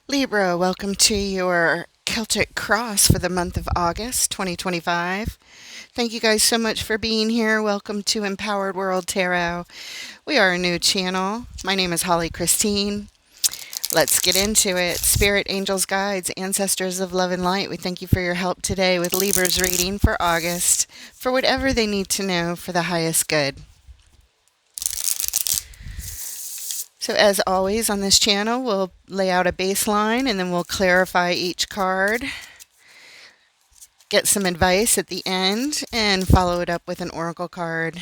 Libra, welcome to your Celtic Cross for the month of August 2025. Thank you guys so much for being here. Welcome to Empowered World Tarot. We are a new channel. My name is Holly Christine. Let's get into it. Spirit, angels, guides, ancestors of love and light, we thank you for your help today with Libra's reading for August, for whatever they need to know for the highest good. So as always on this channel, we'll lay out a baseline and then we'll clarify each card, get some advice at the end, and follow it up with an oracle card.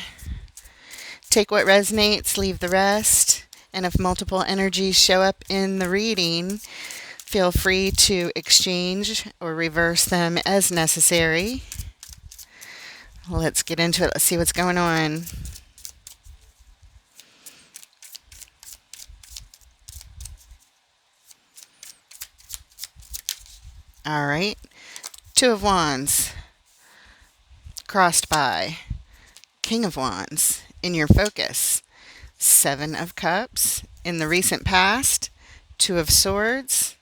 Take what resonates, leave the rest, and if multiple energies show up in the reading, feel free to exchange or reverse them as necessary. Let's get into it. Let's see what's going on. All right. Two of Wands, crossed by King of Wands in your focus. Seven of Cups in the recent past. Two of Swords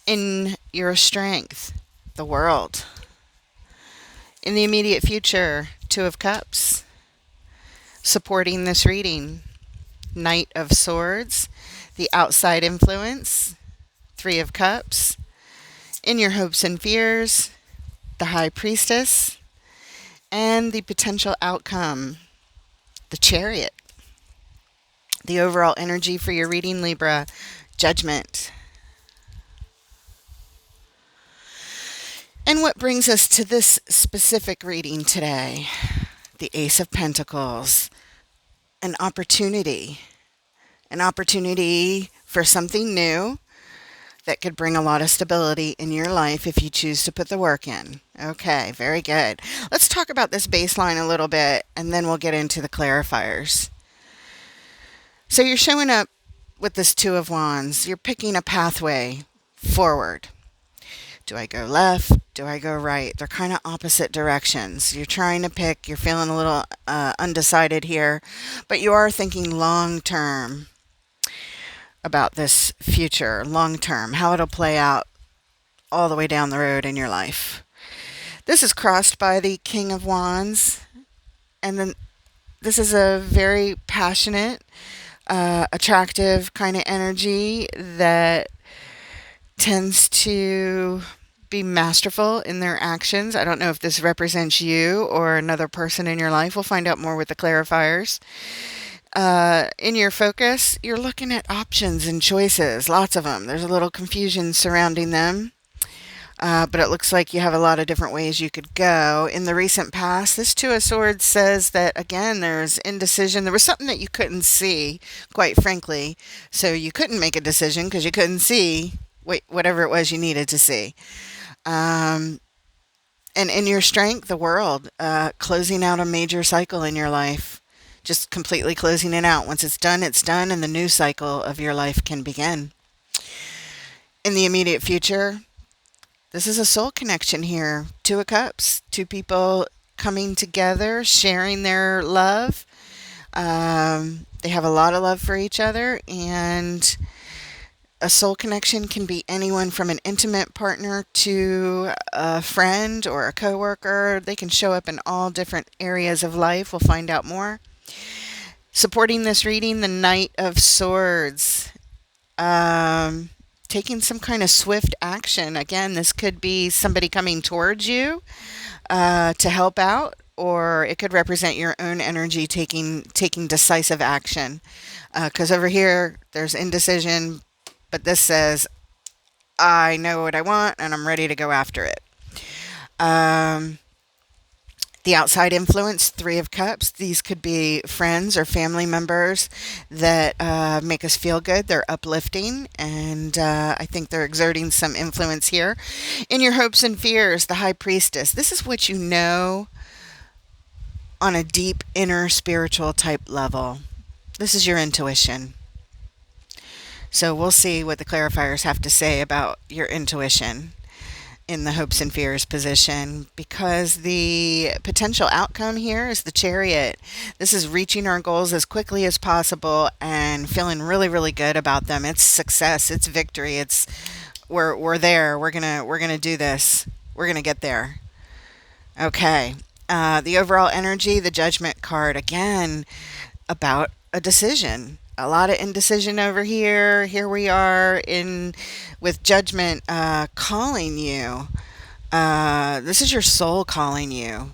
in your strength, the World. In the immediate future, Two of Cups supporting this reading. Knight of Swords, the outside influence. Three of Cups in your hopes and fears, the High Priestess, and the potential outcome, the Chariot. The overall energy for your reading, Libra, Judgment. And what brings us to this specific reading today? The Ace of Pentacles, an opportunity for something new that could bring a lot of stability in your life if you choose to put the work in. Okay, very good. Let's talk about this baseline a little bit, and then we'll get into the clarifiers. So you're showing up with this Two of Wands. You're picking a pathway forward. Do I go left? Do I go right? They're kind of opposite directions. You're trying to pick. You're feeling a little undecided here, but you are thinking long term about this future, long term, how it'll play out all the way down the road in your life. This is crossed by the King of Wands, and then this is a very passionate, attractive kind of energy that tends to be masterful in their actions. I don't know if this represents you or another person in your life. We'll find out more with the clarifiers. In your focus, you're looking at options and choices, lots of them. There's a little confusion surrounding them, but it looks like you have a lot of different ways you could go. In the recent past, this Two of Swords says that, again, there's indecision. There was something that you couldn't see, quite frankly, so you couldn't make a decision because you couldn't see whatever it was you needed to see. And in your strength, the World, closing out a major cycle in your life. Just completely closing it out. Once it's done, and the new cycle of your life can begin. In the immediate future, this is a soul connection here. Two of Cups, two people coming together, sharing their love. They have a lot of love for each other, and a soul connection can be anyone from an intimate partner to a friend or a coworker. They can show up in all different areas of life. We'll find out more. Supporting this reading, the Knight of Swords. Taking some kind of swift action. Again, this could be somebody coming towards you to help out, or it could represent your own energy taking decisive action. Because over here, there's indecision, but this says, I know what I want, and I'm ready to go after it. The outside influence, Three of Cups. These could be friends or family members that make us feel good. They're uplifting, and I think they're exerting some influence here. In your hopes and fears, the High Priestess. This is what you know on a deep inner spiritual type level. This is your intuition. So we'll see what the clarifiers have to say about your intuition. in the hopes and fears position because the potential outcome here is the Chariot. This is reaching our goals as quickly as possible and feeling really, really good about them. It's success, it's victory, it's we're there. We're gonna do this. We're gonna get there. Okay. The overall energy, the Judgment card again about a decision. A lot of indecision over here. Here we are in with Judgment calling you. This is your soul calling you.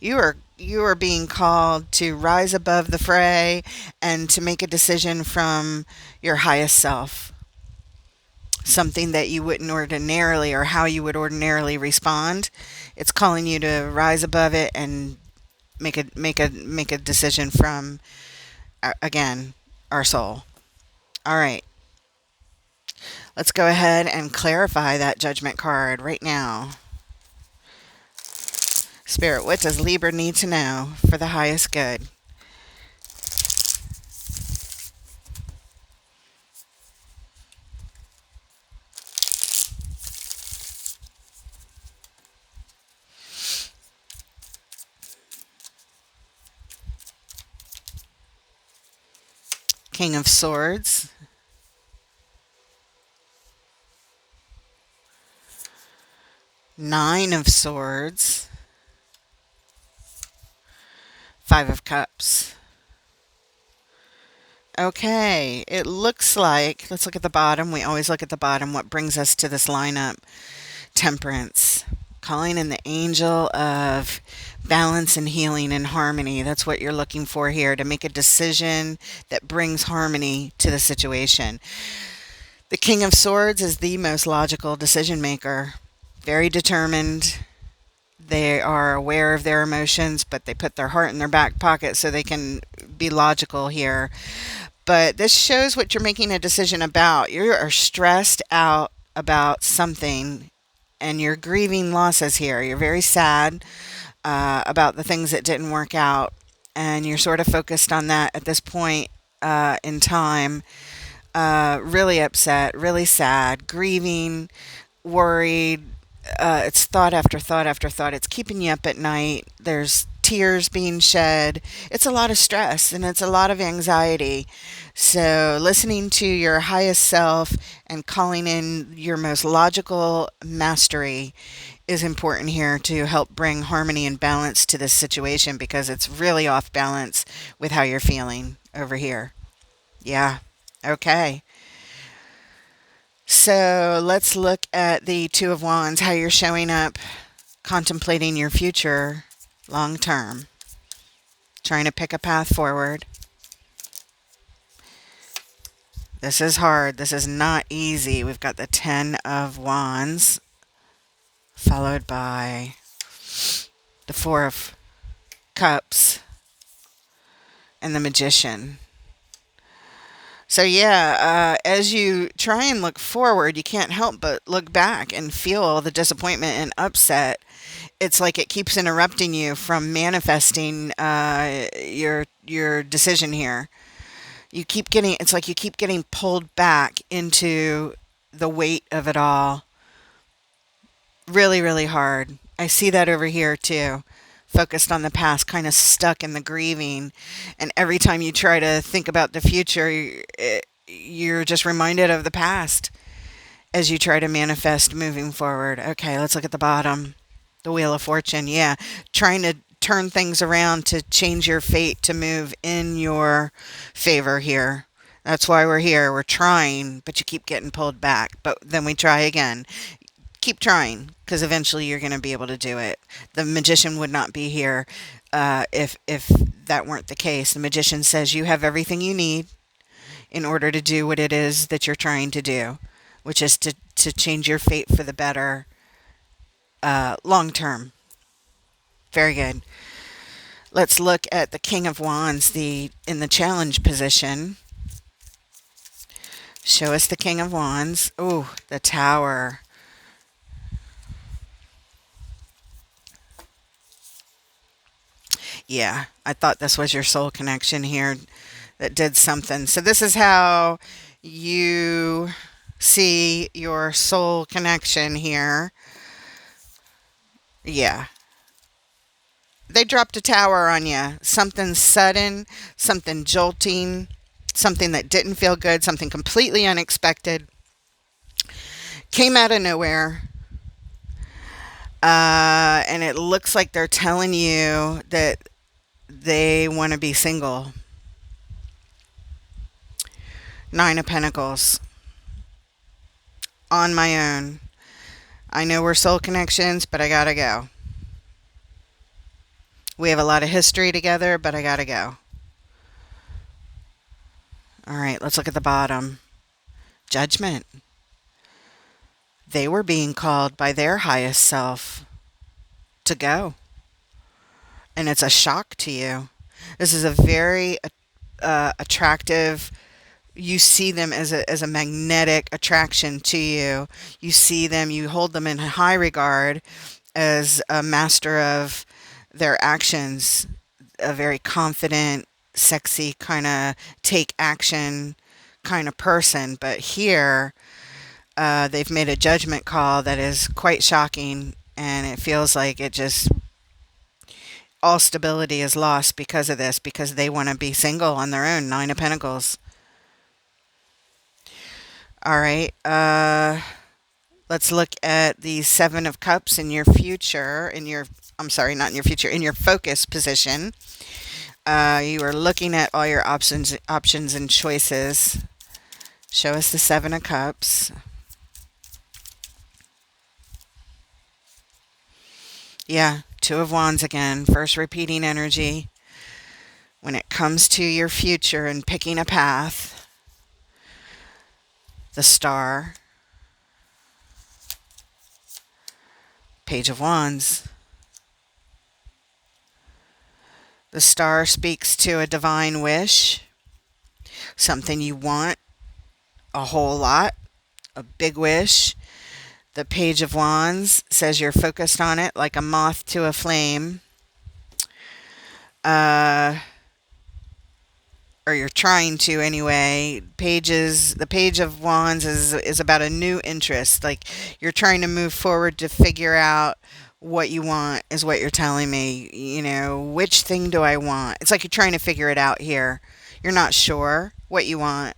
You are being called to rise above the fray and to make a decision from your highest self. Something that you wouldn't ordinarily or how you would ordinarily respond. It's calling you to rise above it and make a decision from again our soul. All right. Let's go ahead and clarify that Judgment card right now. Spirit, what does Libra need to know for the highest good? King of Swords. Nine of Swords. Five of Cups. Okay, it looks like, let's look at the bottom. We always look at the bottom. What brings us to this lineup? Temperance. Calling in the angel of balance and healing and harmony. That's what you're looking for here, to make a decision that brings harmony to the situation. The King of Swords is the most logical decision maker. Very determined. They are aware of their emotions, but they put their heart in their back pocket so they can be logical here. But this shows what you're making a decision about. You are stressed out about something and you're grieving losses here. You're very sad about the things that didn't work out, and you're sort of focused on that at this point in time. Really upset, really sad, grieving, worried. It's thought after thought after thought. It's keeping you up at night. There's tears being shed. It's a lot of stress and it's a lot of anxiety. So, listening to your highest self and calling in your most logical mastery is important here to help bring harmony and balance to this situation because it's really off balance with how you're feeling over here. Yeah. Okay. So let's look at the Two of Wands, how you're showing up, contemplating your future long term, trying to pick a path forward. This is hard. This is not easy. We've got the Ten of Wands, followed by the Four of Cups and the Magician. So yeah, as you try and look forward, you can't help but look back and feel the disappointment and upset. It's like it keeps interrupting you from manifesting your decision here. It's like you keep getting pulled back into the weight of it all. Really, really hard. I see that over here too. Focused on the past, kind of stuck in the grieving. And every time you try to think about the future, you're just reminded of the past as you try to manifest moving forward. Okay, let's look at the bottom. The Wheel of Fortune. Yeah, trying to turn things around to change your fate to move in your favor here. That's why we're here. We're trying, but you keep getting pulled back. But then we try again. Keep trying because eventually you're going to be able to do it. The Magician would not be here if that weren't the case. The Magician says you have everything you need in order to do what it is that you're trying to do, which is to change your fate for the better long term. Very good. Let's look at the King of Wands, in the challenge position. Show us the King of Wands. Ooh, the Tower. Yeah, I thought this was your soul connection here that did something. So this is how you see your soul connection here. Yeah. They dropped a tower on you. Something sudden, something jolting, something that didn't feel good, something completely unexpected. Came out of nowhere. And it looks like they're telling you that they want to be single. Nine of Pentacles. On my own. I know we're soul connections, but I gotta go. We have a lot of history together, but I gotta go. All right, let's look at the bottom. Judgment. They were being called by their highest self to go. And it's a shock to you. This is a very attractive, you see them as a magnetic attraction to you. You see them, you hold them in high regard as a master of their actions, a very confident, sexy kind of take action kind of person. But here, they've made a judgment call that is quite shocking, and it feels like it just all stability is lost because of this, because they want to be single on their own. Nine of Pentacles. All right. Let's look at the Seven of Cups in your future, I'm sorry, not in your future, in your focus position. You are looking at all your options and choices. Show us the Seven of Cups. Yeah, Two of Wands again. First repeating energy. When it comes to your future and picking a path, the Star. Page of Wands. The Star speaks to a divine wish, something you want a whole lot, a big wish. The Page of Wands says you're focused on it like a moth to a flame. Or you're trying to anyway. The Page of Wands is about a new interest. Like you're trying to move forward to figure out what you want, is what you're telling me. You know, which thing do I want? It's like you're trying to figure it out here. You're not sure what you want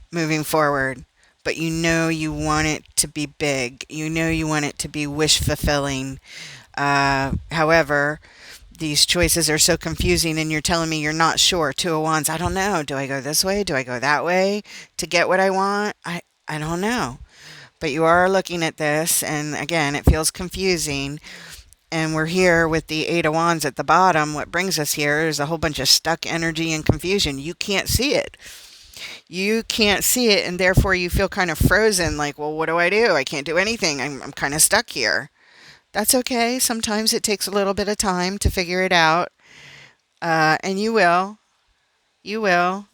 moving forward, but you know you want it to be big. You know you want it to be wish fulfilling. However, these choices are so confusing, and you're telling me you're not sure. Two of Wands. I don't know. Do I go this way? Do I go that way to get what I want? I don't know. But you are looking at this, and again, it feels confusing. And we're here with the Eight of Wands at the bottom. What brings us here is a whole bunch of stuck energy and confusion. You can't see it. You can't see it, and therefore you feel kind of frozen. Like, well, what do? I can't do anything. I'm kind of stuck here. That's okay. Sometimes it takes a little bit of time to figure it out. And you will. You will.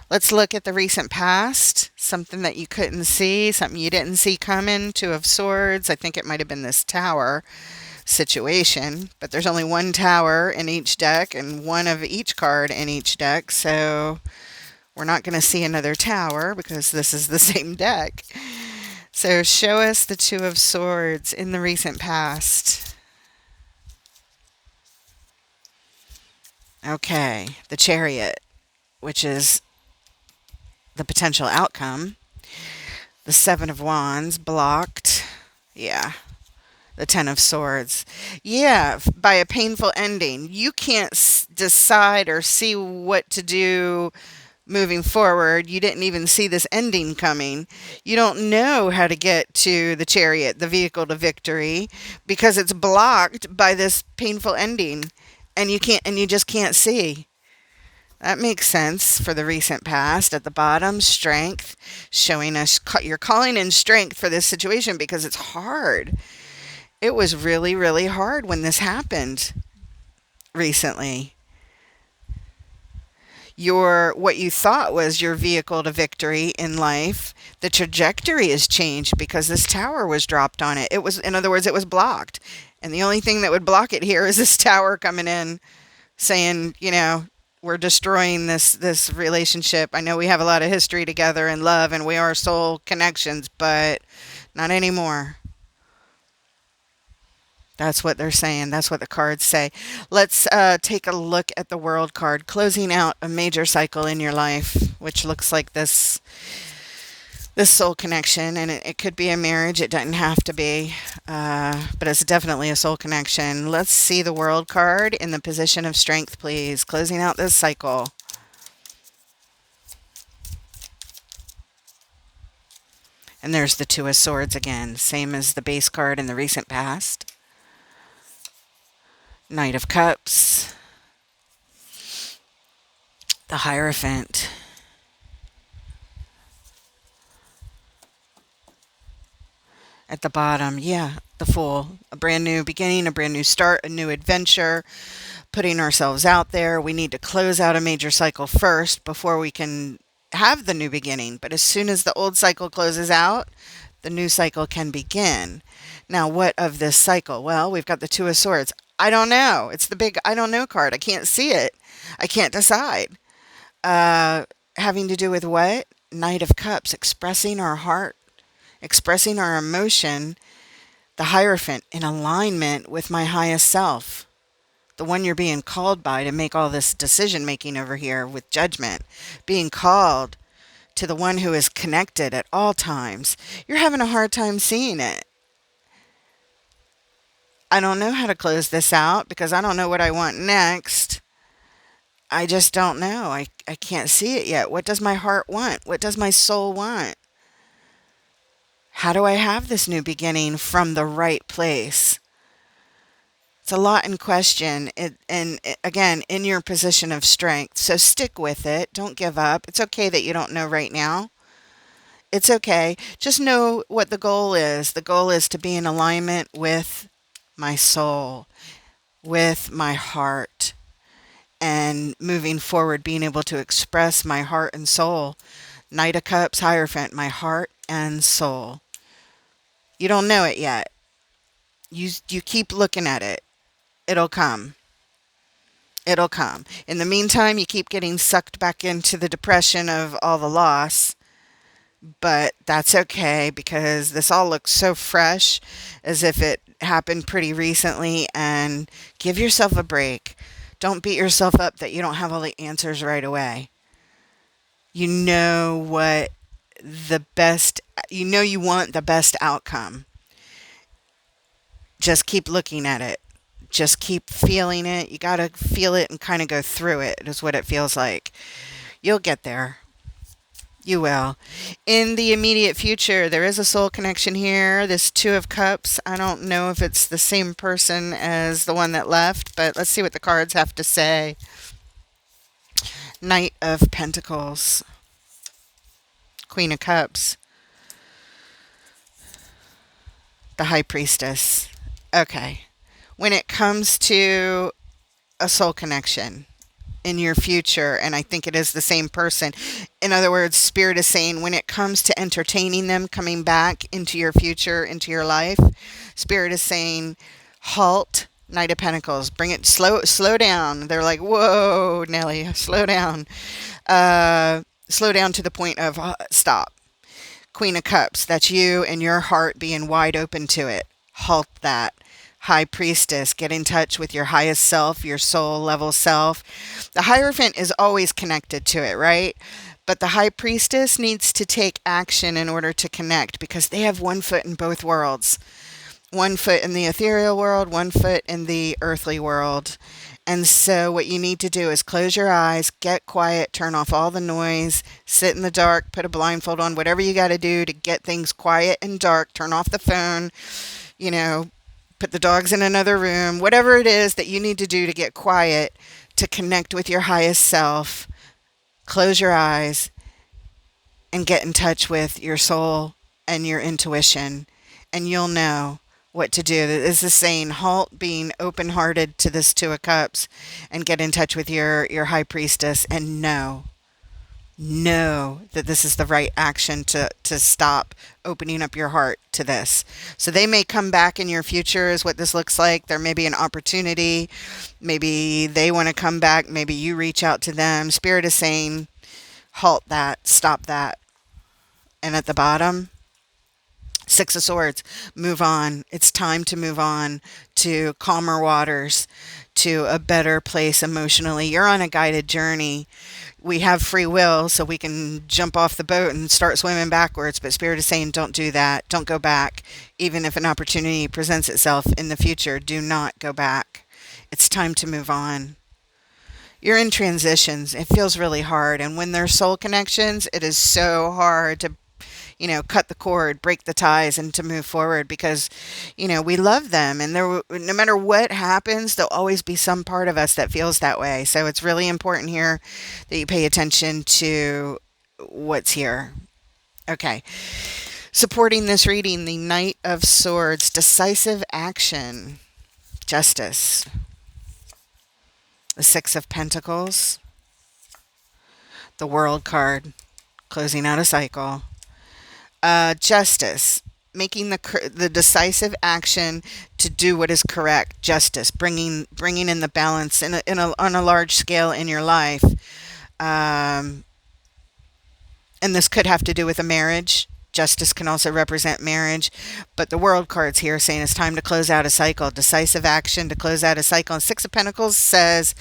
Let's look at the recent past. Something that you couldn't see, something you didn't see coming. Two of Swords. I think it might have been this Tower situation. But there's only one Tower in each deck and one of each card in each deck. So we're not going to see another Tower because this is the same deck. So show us the Two of Swords in the recent past. Okay, the Chariot, which is the potential outcome. The Seven of Wands, blocked. Yeah. The Ten of Swords. Yeah, by a painful ending. You can't decide or see what to do moving forward. You didn't even see this ending coming. You don't know how to get to the Chariot, the vehicle to victory, because it's blocked by this painful ending, and you just can't see. That makes sense for the recent past. At the bottom, Strength, showing us you're calling in strength for this situation because it's hard. It was really, really hard when this happened recently. What you thought was your vehicle to victory in life, the trajectory has changed because this Tower was dropped on it. In other words, it was blocked. And the only thing that would block it here is this Tower coming in saying, we're destroying this relationship. I know we have a lot of history together and love, and we are soul connections, but not anymore. That's what they're saying. That's what the cards say. Let's take a look at the World card, closing out a major cycle in your life, which looks like this soul connection, and it could be a marriage. It doesn't have to be, but it's definitely a soul connection. Let's see the World card in the position of strength, please. Closing out this cycle. And there's the Two of Swords again, same as the base card in the recent past. Knight of Cups. The Hierophant. At the bottom, yeah, the Fool. A brand new beginning, a brand new start, a new adventure. Putting ourselves out there. We need to close out a major cycle first before we can have the new beginning. But as soon as the old cycle closes out, the new cycle can begin. Now, what of this cycle? Well, we've got the Two of Swords. I don't know. It's the big I don't know card. I can't see it. I can't decide. Having to do with what? Knight of Cups, expressing our heart, expressing our emotion. The Hierophant, in alignment with my highest self. The one you're being called by to make all this decision making over here with judgment. Being called to the one who is connected at all times. You're having a hard time seeing it. I don't know how to close this out because I don't know what I want next. I just don't know. I can't see it yet. What does my heart want? What does my soul want? How do I have this new beginning from the right place? It's a lot in question, again, in your position of strength. So stick with it. Don't give up. It's okay that you don't know right now. It's okay. Just know what the goal is. The goal is to be in alignment with my soul, with my heart, and moving forward, being able to express my heart and soul. Knight of Cups, Hierophant, my heart and soul. You don't know it yet. You keep looking at it. It'll come. It'll come. In the meantime, you keep getting sucked back into the depression of all the loss. But that's okay because this all looks so fresh, as if it happened pretty recently. And give yourself a break. Don't beat yourself up that you don't have all the answers right away. You know what the best, you want the best outcome. Just keep looking at it. Just keep feeling it. You got to feel it and kind of go through it, is what it feels like. You'll get there. You will. In the immediate future, there is a soul connection here. This Two of Cups. I don't know if it's the same person as the one that left, but let's see what the cards have to say. Knight of Pentacles. Queen of Cups. The High Priestess. Okay. When it comes to a soul connection in your future, and I think it is the same person. In other words, Spirit is saying when it comes to entertaining them coming back into your future, into your life, Spirit is saying, halt. Knight of Pentacles, bring it slow down. They're like, whoa, Nelly, slow down. Slow down to the point of stop. Queen of Cups, that's you and your heart being wide open to it. Halt that. High Priestess, get in touch with your highest self, your soul level self. The Hierophant is always connected to it, right? But the High Priestess needs to take action in order to connect because they have one foot in both worlds. One foot in the ethereal world, one foot in the earthly world. And so what you need to do is close your eyes, get quiet, turn off all the noise, sit in the dark, put a blindfold on, whatever you got to do to get things quiet and dark, turn off the phone, put the dogs in another room, whatever it is that you need to do to get quiet, to connect with your highest self. Close your eyes and get in touch with your soul and your intuition, and you'll know what to do. This is saying halt, being open-hearted to this Two of Cups, and get in touch with your High Priestess and know that this is the right action to stop opening up your heart to this. So they may come back in your future is what this looks like. There may be an opportunity. Maybe they want to come back. Maybe you reach out to them. Spirit is saying, halt that, stop that. And at the bottom, Six of Swords, move on. It's time to move on to calmer waters, to a better place emotionally. You're on a guided journey. We have free will, so we can jump off the boat and start swimming backwards. But Spirit is saying, don't do that. Don't go back. Even if an opportunity presents itself in the future, do not go back. It's time to move on. You're in transitions. It feels really hard. And when there's soul connections, it is so hard to cut the cord, break the ties, and to move forward because, we love them. And no matter what happens, there'll always be some part of us that feels that way. So it's really important here that you pay attention to what's here. Okay. Supporting this reading, the Knight of Swords, decisive action, justice, the Six of Pentacles, the World card, closing out a cycle. Justice, making the decisive action to do what is correct. Justice, bringing in the balance on a large scale in your life. And this could have to do with a marriage. Justice can also represent marriage, but the World card's here saying it's time to close out a cycle. Decisive action to close out a cycle. And Six of Pentacles says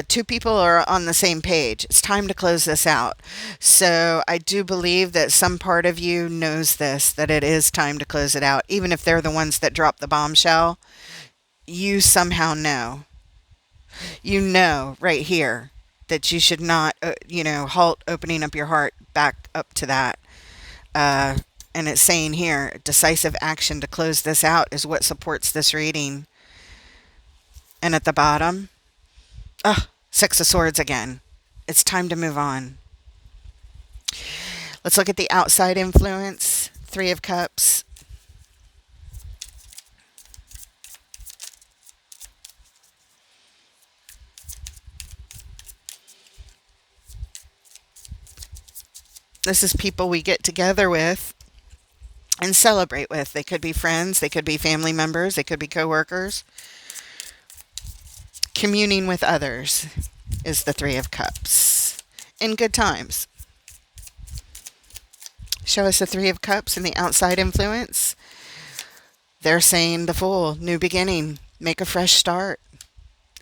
two people are on the same page. It's time to close this out. So I do believe that some part of you knows this, that it is time to close it out. Even if they're the ones that drop the bombshell, you somehow know. You know right here that you should not, halt opening up your heart back up to that. And it's saying here, decisive action to close this out is what supports this reading. And at the bottom, Six of Swords again. It's time to move on. Let's look at the outside influence. Three of Cups. This is people we get together with and celebrate with. They could be friends, they could be family members, they could be coworkers. Communing with others is the Three of Cups. In good times. Show us the Three of Cups and the outside influence. They're saying the Fool, new beginning, make a fresh start.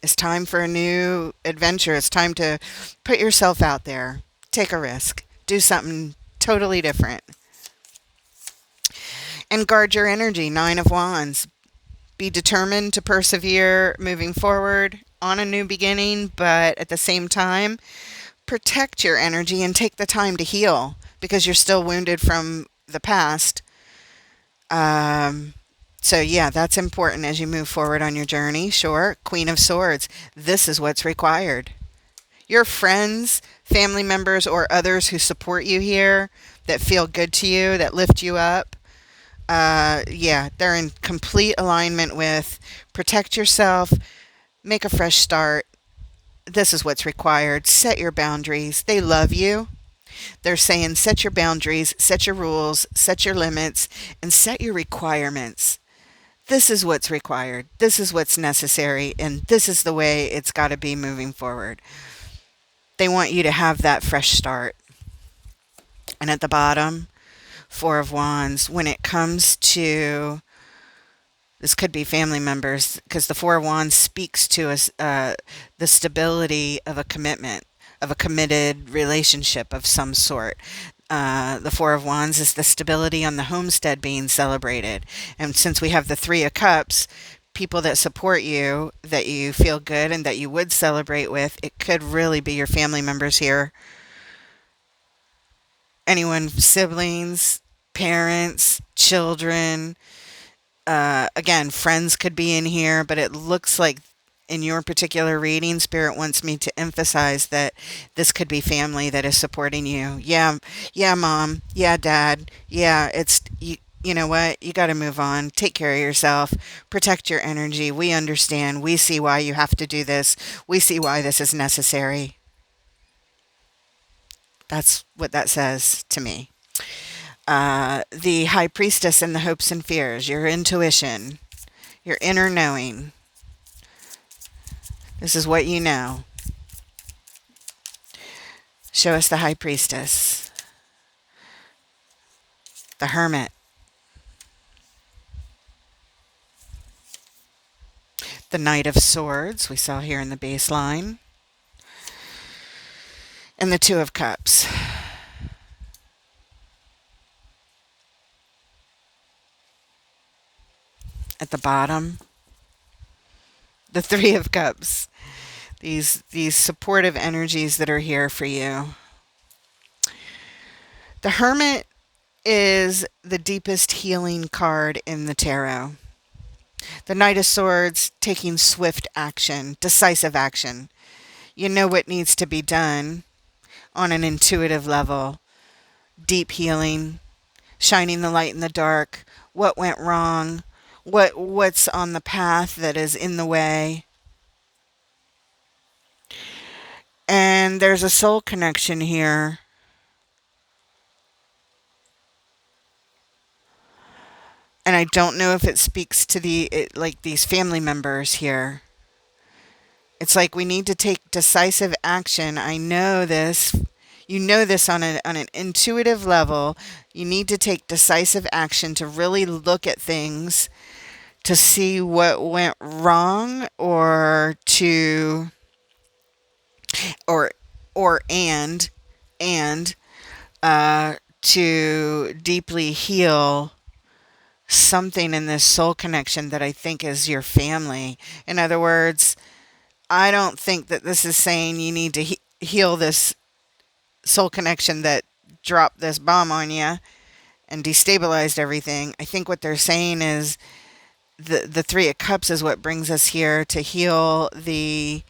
It's time for a new adventure. It's time to put yourself out there. Take a risk. Do something totally different. And guard your energy. Nine of Wands. Be determined to persevere moving forward on a new beginning, but at the same time, protect your energy and take the time to heal because you're still wounded from the past. So yeah, that's important as you move forward on your journey. Sure. Queen of Swords. This is what's required. Your friends, family members, or others who support you here, that feel good to you, that lift you up, they're in complete alignment with protect yourself, make a fresh start. This is what's required. Set your boundaries. They love you. They're saying set your boundaries, set your rules, set your limits, and set your requirements. This is what's required. This is what's necessary, and this is the way it's got to be moving forward. They want you to have that fresh start. And at the bottom, Four of Wands. When it comes to, this could be family members, because the Four of Wands speaks to us the stability of a commitment, of a committed relationship of some sort. The Four of Wands is the stability on the homestead being celebrated. And since we have the Three of Cups, people that support you, that you feel good and that you would celebrate with, it could really be your family members here. Anyone, siblings, parents, children, again, friends could be in here, but it looks like in your particular reading, Spirit wants me to emphasize that this could be family that is supporting you. Yeah, mom. Yeah, dad. Yeah, it's you know what? You got to move on. Take care of yourself. Protect your energy. We understand. We see why you have to do this. We see why this is necessary. That's what that says to me. The High Priestess and the hopes and fears. Your intuition. Your inner knowing. This is what you know. Show us the High Priestess. The Hermit. The Knight of Swords, we saw here in the baseline. And the Two of Cups. At the bottom, the Three of Cups. These supportive energies that are here for you. The Hermit is the deepest healing card in the tarot. The Knight of Swords, taking swift action, decisive action. You know what needs to be done on an intuitive level. Deep healing, shining the light in the dark, what went wrong, what's on the path that is in the way. And there's a soul connection here. And I don't know if it speaks to these family members here. It's like we need to take decisive action. I know this. You know this on an intuitive level. You need to take decisive action to really look at things to see what went wrong or and to deeply heal something in this soul connection that I think is your family. In other words, I don't think that this is saying you need to heal this soul connection that dropped this bomb on you and destabilized everything. I think what they're saying is the Three of Cups is what brings us here to heal the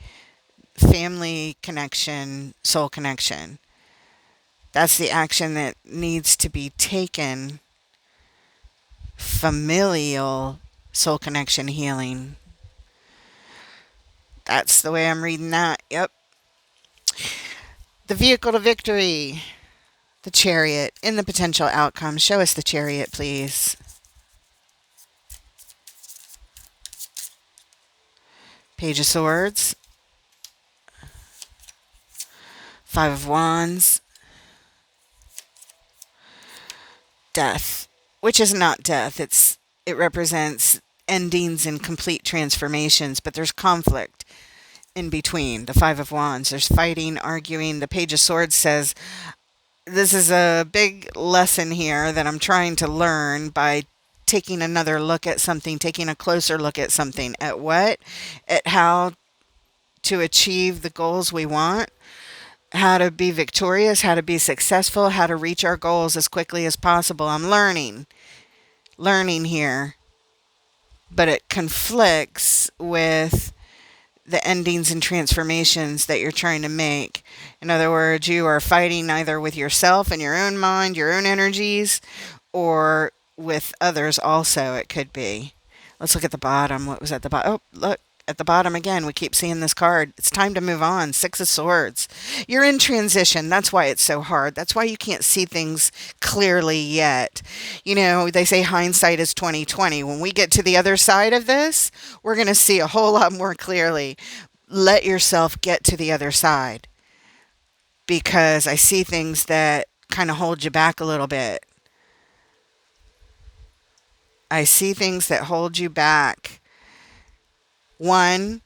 family connection, soul connection. That's the action that needs to be taken. Familial soul connection healing. That's the way I'm reading that. Yep. The vehicle to victory. The Chariot. In the potential outcome. Show us the Chariot, please. Page of Swords. Five of Wands. Death. Which is not death. It represents endings and complete transformations, but there's conflict in between. The Five of Wands. There's fighting, arguing. The Page of Swords says, this is a big lesson here that I'm trying to learn by taking another look at something, taking a closer look at something. At what? At how to achieve the goals we want, how to be victorious, how to be successful, how to reach our goals as quickly as possible. I'm learning here, but it conflicts with the endings and transformations that you're trying to make. In other words, you are fighting either with yourself and your own mind, your own energies, or with others also, it could be. Let's look at the bottom. What was at the bottom? Oh, look. At the bottom again, we keep seeing this card. It's time to move on. Six of Swords. You're in transition. That's why it's so hard. That's why you can't see things clearly yet. You know, they say hindsight is 20/20. When we get to the other side of this, we're going to see a whole lot more clearly. Let yourself get to the other side, because I see things that kind of hold you back a little bit. I see things that hold you back. One,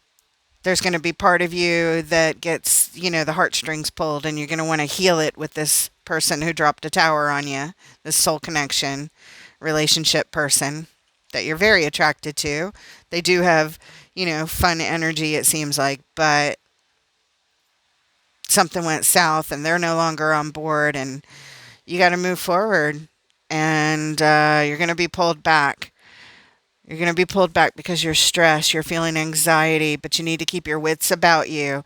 there's going to be part of you that gets, the heartstrings pulled, and you're going to want to heal it with this person who dropped a tower on you, this soul connection, relationship person that you're very attracted to. They do have, fun energy, it seems like, but something went south and they're no longer on board, and you got to move forward, and you're going to be pulled back. You're going to be pulled back because you're stressed, you're feeling anxiety, but you need to keep your wits about you.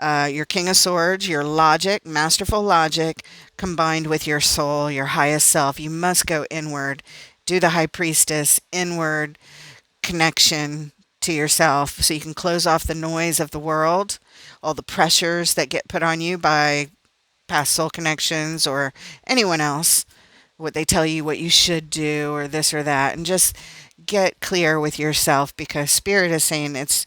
Your King of Swords, your logic, masterful logic, combined with your soul, your highest self. You must go inward. Do the High Priestess, inward connection to yourself, so you can close off the noise of the world, all the pressures that get put on you by past soul connections or anyone else, what they tell you what you should do or this or that, and just get clear with yourself, because Spirit is saying it's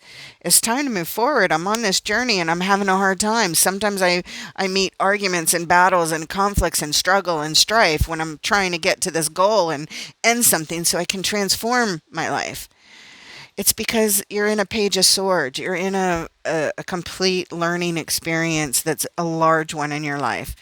time to move forward. I'm on this journey and I'm having a hard time. Sometimes I meet arguments and battles and conflicts and struggle and strife when I'm trying to get to this goal and end something so I can transform my life. It's because you're in a Page of Swords. You're in a complete learning experience that's a large one in your life,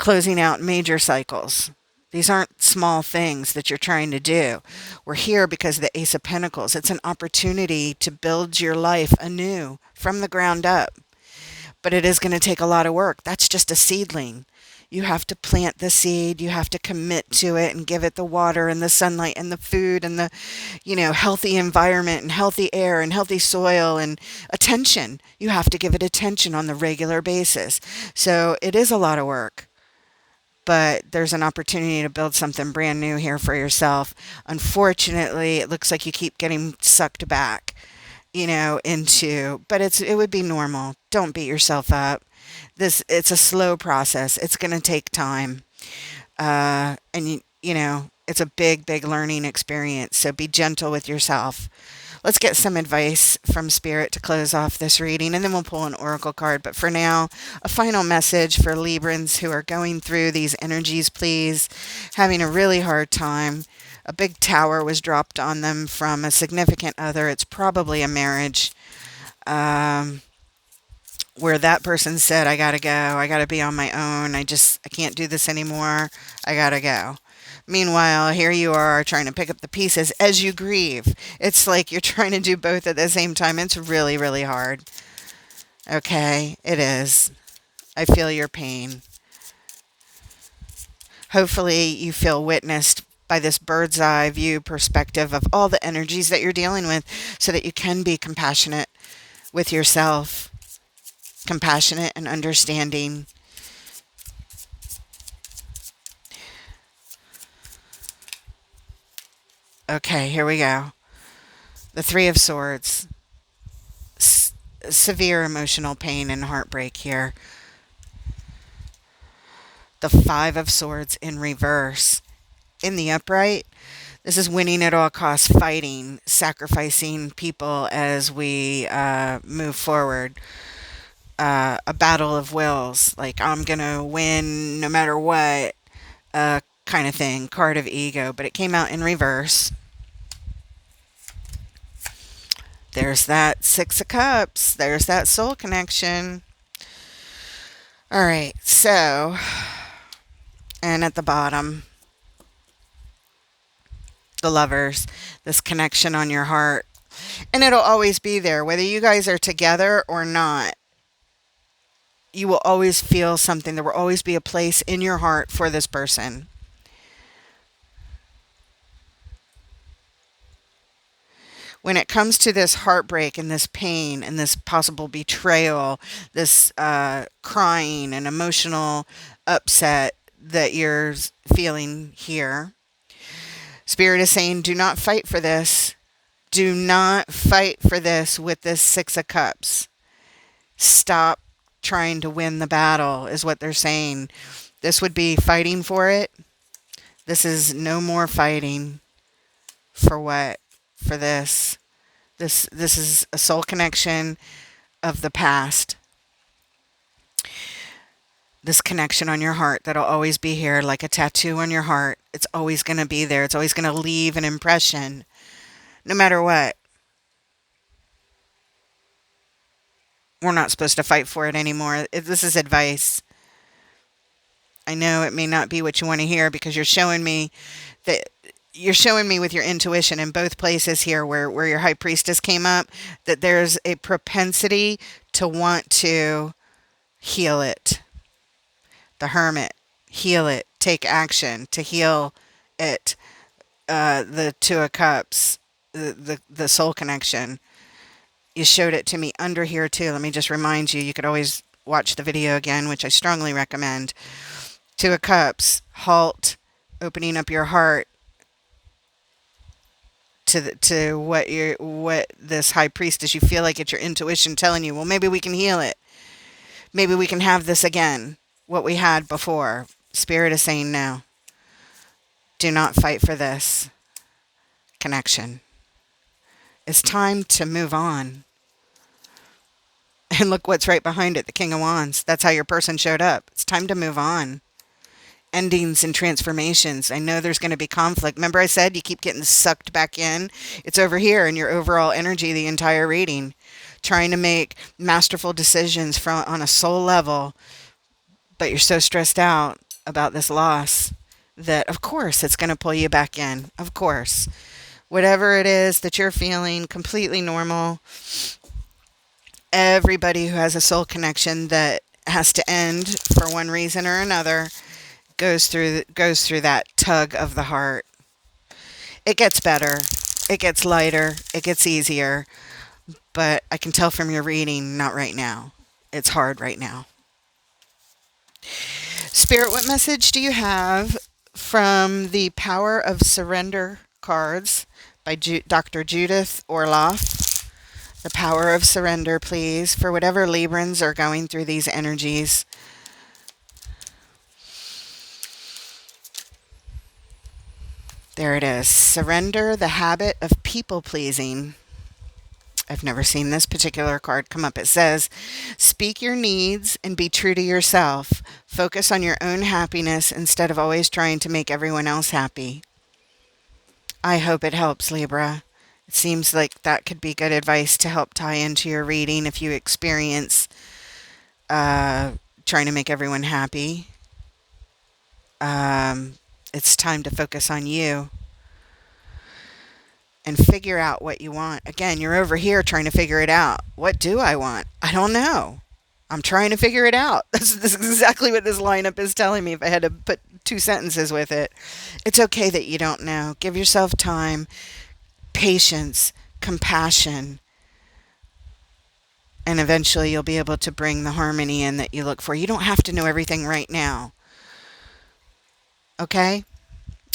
closing out major cycles. These aren't small things that you're trying to do. We're here because of the Ace of Pentacles. It's an opportunity to build your life anew from the ground up. But it is going to take a lot of work. That's just a seedling. You have to plant the seed. You have to commit to it and give it the water and the sunlight and the food and the, healthy environment and healthy air and healthy soil and attention. You have to give it attention on the regular basis. So it is a lot of work. But there's an opportunity to build something brand new here for yourself. Unfortunately, it looks like you keep getting sucked back, but it would be normal. Don't beat yourself up. It's a slow process. It's going to take time. And it's a big, big learning experience. So be gentle with yourself. Let's get some advice from Spirit to close off this reading, and then we'll pull an oracle card. But for now, a final message for Librans who are going through these energies, please, having a really hard time. A big tower was dropped on them from a significant other. It's probably a marriage, where that person said, I gotta go. I gotta be on my own. I can't do this anymore. I gotta go. Meanwhile, here you are trying to pick up the pieces as you grieve. It's like you're trying to do both at the same time. It's really, really hard. Okay, it is. I feel your pain. Hopefully you feel witnessed by this bird's eye view perspective of all the energies that you're dealing with so that you can be compassionate with yourself, compassionate and understanding. Okay, here we go. The Three of Swords. Severe emotional pain and heartbreak here. The Five of Swords in reverse. In the upright, this is winning at all costs, fighting, sacrificing people as we move forward. A battle of wills, like I'm going to win no matter what, kind of thing. Card of ego, but it came out in reverse. There's that Six of Cups. There's that soul connection. All right, so, and at the bottom, the Lovers, this connection on your heart. And it'll always be there, whether you guys are together or not. You will always feel something. There will always be a place in your heart for this person. When it comes to this heartbreak and this pain and this possible betrayal, this crying and emotional upset that you're feeling here, Spirit is saying, do not fight for this. Do not fight for this with this Six of Cups. Stop trying to win the battle is what they're saying. This would be fighting for it. This is no more fighting. For what? For this. This is a soul connection of the past. This connection on your heart that'll always be here like a tattoo on your heart. It's always going to be there. It's always going to leave an impression no matter what. We're not supposed to fight for it anymore. This is advice. I know it may not be what you want to hear because you're showing me with your intuition in both places here where your High Priestess came up, that there's a propensity to want to heal it. The Hermit, heal it, take action to heal it. The Two of Cups, the soul connection. You showed it to me under here too. Let me just remind you, you could always watch the video again, which I strongly recommend. Two of Cups, halt, opening up your heart to what this High Priestess, you feel like it's your intuition telling you, well, maybe we can heal it. Maybe we can have this again, what we had before. Spirit is saying no. Do not fight for this connection. It's time to move on. And look what's right behind it, the King of Wands. That's how your person showed up. It's time to move on. endings and transformations. I know there's going to be conflict. Remember I said you keep getting sucked back in? It's over here in your overall energy the entire reading. Trying to make masterful decisions from on a soul level, but you're so stressed out about this loss that of course it's going to pull you back in. Of course. Whatever it is that you're feeling, completely normal. Everybody who has a soul connection that has to end for one reason or another goes through that tug of the heart. It gets better. It gets lighter. It gets easier. But I can tell from your reading, not right now. It's hard right now. Spirit, what message do you have from the Power of Surrender cards by Dr. Judith Orloff? The Power of Surrender, please, for whatever Librans are going through these energies. There it is. Surrender the habit of people pleasing. I've never seen this particular card come up. It says, speak your needs and be true to yourself. Focus on your own happiness instead of always trying to make everyone else happy. I hope it helps, Libra. It seems like that could be good advice to help tie into your reading if you experience trying to make everyone happy. It's time to focus on you and figure out what you want. Again, you're over here trying to figure it out. What do I want? I don't know. I'm trying to figure it out. This is exactly what this lineup is telling me if I had to put 2 sentences with it. It's okay that you don't know. Give yourself time, patience, compassion, and eventually you'll be able to bring the harmony in that you look for. You don't have to know everything right now. Okay?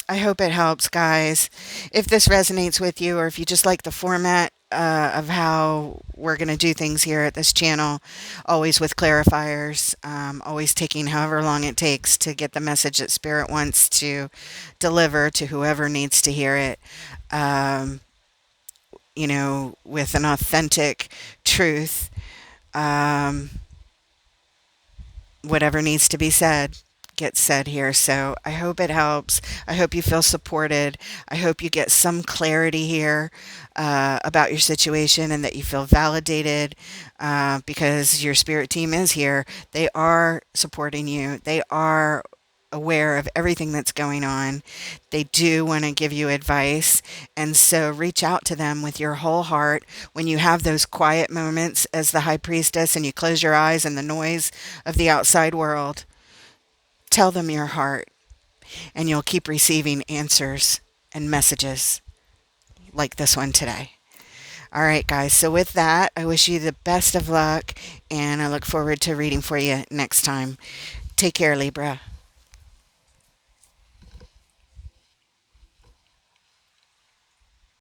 I hope it helps, guys. If this resonates with you, or if you just like the format of how we're going to do things here at this channel, always with clarifiers, always taking however long it takes to get the message that Spirit wants to deliver to whoever needs to hear it, with an authentic truth, whatever needs to be said gets said here. So I hope it helps. I hope you feel supported. I hope you get some clarity here about your situation and that you feel validated because your spirit team is here. They are supporting you. They are aware of everything that's going on. They do want to give you advice. And so reach out to them with your whole heart when you have those quiet moments as the high priestess and you close your eyes and the noise of the outside world. Tell them your heart, and you'll keep receiving answers and messages like this one today. All right, guys. So with that, I wish you the best of luck, and I look forward to reading for you next time. Take care, Libra.